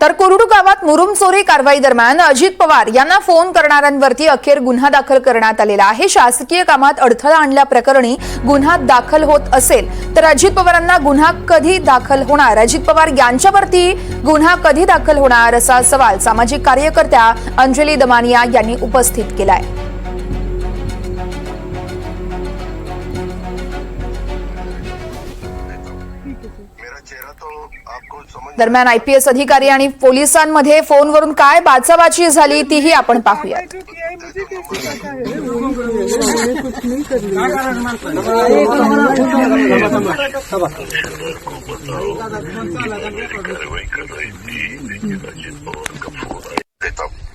तर कोरडू गावात मुरुम चोरी कारवाई दरम्यान अजित पवार यांना फोन करणाऱ्यांवरती अखेर गुन्हा दाखल करण्यात आलेला आहे। शासकीय कामात अडथळा आणल्याप्रकरणी गुन्हा दाखल होत असेल तर अजित पवारांना गुन्हा कधी दाखल होणार, अजित पवार यांच्यावरती गुन्हा कधी दाखल होणार असा सवाल सामाजिक कार्यकर्त्या अंजली दमानिया यांनी उपस्थित केलाय। दरम्यान आयपीएस अधिकारी आणि पोलिसांमध्ये फोनवरून काय बाचाबाची झाली तीही आपण पाहूया।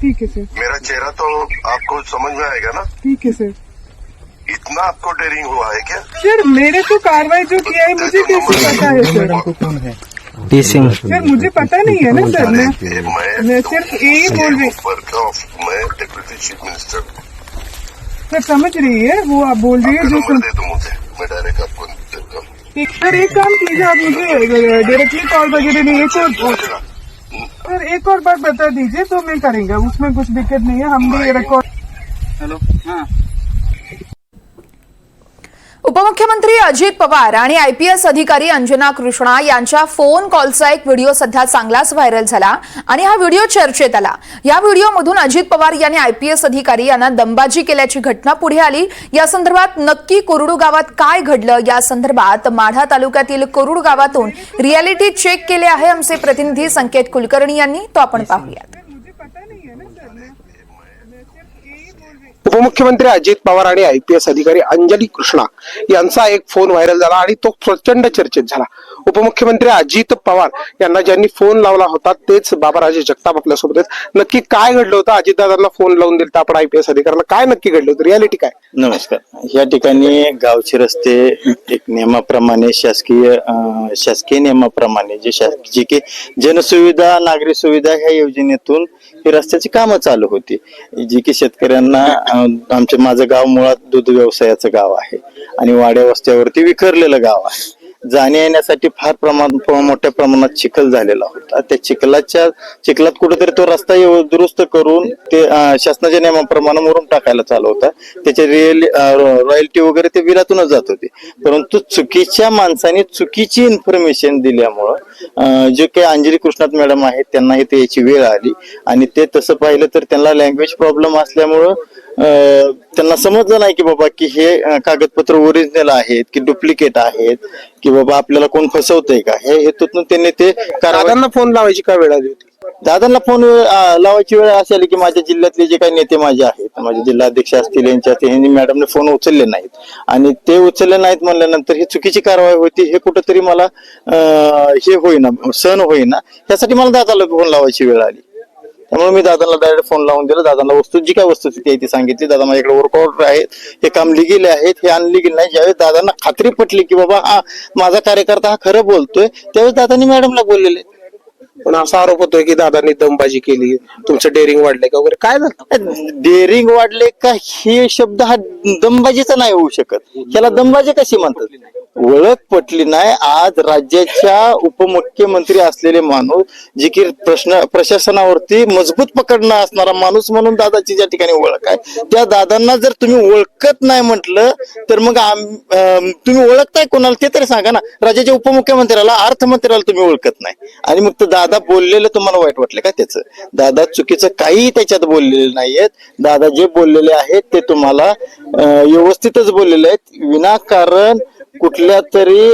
ठीक है सर, मेरा चेहरा तो आपको समझ में आएगा ना। ठीक है सर। इतना आपको डेयरिंग हुआ है क्या? सर मेरे को कार्रवाई जो किया है मुझे कैसे पता है सर? सर मुझे पता नहीं है ना सर। मैं सिर्फ यही बोल रही हूँ। मैं डिप्टी चीफ मिनिस्टर सर समझ रही है वो आप बोल रही है जो दे दो मुझे, मैं डायरेक्ट आपको देता हूँ। सर एक काम कीजिए, आप मुझे डायरेक्टली कॉल वगैरह नहीं, सर एक और बात बता दीजिए तो मैं करेंगे, उसमें कुछ दिक्कत नहीं है। हम भी रिकॉर्ड। हेलो, हाँ। उपमुख्यमंत्री अजित पवार आणि आयपीएस अधिकारी अंजना कृष्णा यांच्या फोन कॉलचा एक व्हिडिओ सध्या चांगलाच व्हायरल झाला आणि हा व्हिडिओ चर्चेत आला। या व्हिडिओमधून अजित पवार यांनी आयपीएस अधिकारी यांना दमबाजी केल्याची घटना पुढे आली। या संदर्भात नक्की कोरडू गावात काय घडलं या संदर्भात माढा तालुक्यातील कोरडू गावातून रियालिटी चेक केले आहे आमचे प्रतिनिधी संकेत कुलकर्णी यांनी, तो आपण पाहूया। उपमुख्यमंत्री अजित पवार आणि आयपीएस अधिकारी अंजली कृष्णा यांचा एक फोन व्हायरल झाला आणि तो प्रचंड चर्चेत झाला। उपमुख्यमंत्री अजित पवार यांना ज्यांनी फोन लावला होता तेच बाबाराजे जगताप आपल्यासोबत आहेत। नक्की काय घडलं होतं? अजितदादांना फोन लावून दिलता आपण आयपीएस अधिकाऱ्यांना, काय नक्की घडलं होतं? रियालिटी काय? नमस्कार। या ठिकाणी गावचे रस्ते एक नियमाप्रमाणे शासकीय नियमाप्रमाणे जी की जनसुविधा नागरी सुविधा ह्या योजनेतून ही रस्त्याची कामं चालू होती, जी की शेतकऱ्यांना माझं गाव मुळात दूध व्यवसायाचं गाव आहे आणि वाड्या वस्त्यावरती विखरलेलं गाव आहे। जाण्या येण्यासाठी फार मोठ्या प्रमाणात चिखल झालेला होता। त्या चिखलात कुठेतरी तो रस्ता दुरुस्त करून ते शासनाच्या नियमाप्रमाणे मुरुम टाकायला चालू होता। त्याचे रॉयल्टी वगैरे ते बिलातूनच जात होते, परंतु चुकीच्या माणसाने चुकीची इन्फॉर्मेशन दिल्यामुळं जे काही अंजली कृष्णात मॅडम आहेत त्यांनाही ते याची वेळ आली आणि ते तसं पाहिलं तर त्यांना लँग्वेज प्रॉब्लेम असल्यामुळं त्यांना समजलं नाही की बाबा की हे कागदपत्र ओरिजिनल आहेत की डुप्लिकेट आहेत, की बाबा आपल्याला कोण फसवतंय का, हे हेतून त्यांनी ते दादांना फोन लावायची का वेळ आली होती? दादांना फोन लावायची वेळ अशी आली की माझ्या जिल्ह्यातले जे काही नेते माझे आहेत, माझे जिल्हाध्यक्ष असतील यांनी मॅडमने फोन उचलले नाहीत आणि ते उचलले नाहीत म्हणल्यानंतर ही चुकीची कारवाई होती, हे कुठंतरी मला हे होईना, सहन होईना, यासाठी मला दादाला फोन लावायची वेळ आली। त्यामुळे मी दादांना डायरेक्ट फोन लावून दिला। दादांना जी काय वस्तुस्थिती आहे ती सांगितली। दादा माझ्याकडे वर्क ऑर्डर आहेत, हे काम लिगल आहेत, हे अनलिगल नाही। ज्यावेळेस दादांना खात्री पटली की बाबा हा माझा कार्यकर्ता हा खरं बोलतोय, त्यावेळेस दादांनी मॅडमला बोललेले। पण असा आरोप होतोय की दादांनी दमबाजी केली, तुमचं डेअरिंग वाढलंय का वगैरे, काय झालं? डेअरिंग वाढले का हे शब्द हा दमबाजीचा नाही होऊ शकत। त्याला दमबाजी कशी म्हणतात? ओळख पटली नाही। आज राज्याच्या उपमुख्यमंत्री असलेले माणूस, जे की प्रशासनावरती मजबूत पकडणं असणारा माणूस म्हणून दादाची ज्या ठिकाणी ओळख आहे, त्या दादांना जर तुम्ही ओळखत नाही म्हटलं तर मग तुम्ही ओळखताय कोणाला ते तरी सांगा ना। राज्याच्या उपमुख्यमंत्र्याला अर्थमंत्र्याला तुम्ही ओळखत नाही आणि मग तर दादा बोललेलं तुम्हाला वाईट वाटलं का? त्याचं दादा चुकीचं काही त्याच्यात बोललेले नाहीयेत। दादा जे बोललेले आहेत ते तुम्हाला व्यवस्थितच बोललेले आहेत। विनाकारण कुठल्या तरी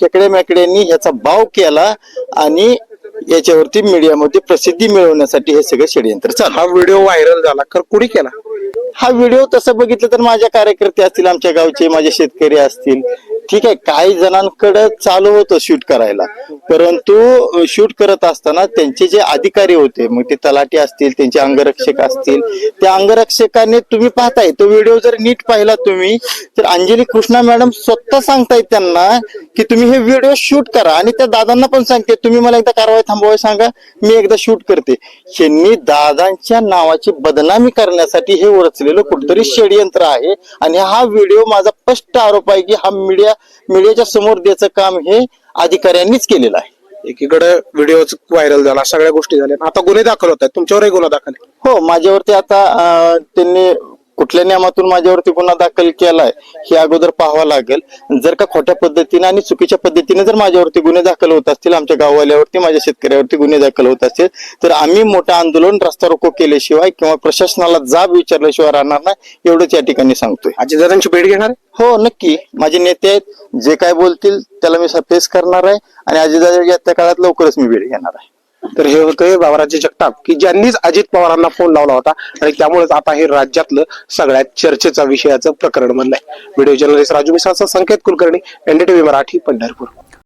खेकड्या मॅकड्यांनी ह्याचा भाव केला आणि याच्यावरती मीडियामध्ये प्रसिद्धी मिळवण्यासाठी हे सगळं षडयंत्र चालू। हा व्हिडिओ व्हायरल झाला तर कुणी केला हा व्हिडिओ? तसं बघितलं तर माझ्या कार्यकर्ते असतील, आमच्या गावचे माझे शेतकरी असतील, ठीक आहे। काही जणांकडे चालू होतं शूट करायला, परंतु शूट करत असताना त्यांचे जे अधिकारी होते, मग ते तलाठी असतील, त्यांचे अंगरक्षक असतील, त्या अंगरक्षकाने तुम्ही पाहताय तो व्हिडिओ जर नीट पाहिला तुम्ही तर अंजली कृष्णा मॅडम स्वतः सांगतायत त्यांना की तुम्ही हे व्हिडिओ शूट करा आणि त्या दादांना पण सांगते तुम्ही मला एकदा कारवाई थांबवायला सांगा, मी एकदा शूट करते। यांनी दादांच्या नावाची बदनामी करण्यासाठी हे रचलेलं कुठतरी षडयंत्र आहे आणि हा व्हिडिओ माझा स्पष्ट आरोप आहे की हा मीडियाच्या समोर द्यायचं काम हे अधिकाऱ्यांनीच केलेलं आहे। एकीकडे व्हिडिओ व्हायरल झाला, सगळ्या गोष्टी झाल्या, आता गुन्हे दाखल होत आहेत, तुमच्यावरही गुन्हा दाखल आहे. हो, माझ्यावरती आता त्यांनी कुठल्या नियमातून माझ्यावरती गुन्हा दाखल केलाय हे अगोदर पाहावं लागेल. जर का खोट्या पद्धतीने आणि चुकीच्या पद्धतीने जर माझ्यावरती गुन्हे दाखल होत असतील, आमच्या गाववाल्यावरती, माझ्या शेतकऱ्यावरती गुन्हे दाखल होत असतील, तर आम्ही मोठं आंदोलन, रस्ता रोको केल्याशिवाय किंवा प्रशासनाला जाब विचारल्याशिवाय राहणार नाही, एवढंच या ठिकाणी सांगतोय. अजितदादांची भेट घेणार आहे? हो, नक्की. माझे नेते आहेत, जे काय बोलतील त्याला मी फेस करणार आहे आणि अजितदादा येत्या काळात लवकरच मी भेट घेणार आहे. तर हे होते बाबाराजे जगताप, की ज्यांनीच अजित पवारांना फोन लावला होता आणि त्यामुळेच आता हे राज्यातलं सगळ्यात चर्चेचा विषयाचं प्रकरण बनलंय. व्हिडिओ जर्नलिस्ट राजू मिसाळचा संकेत कुलकर्णी, एनडीटीव्ही मराठी, पंढरपूर.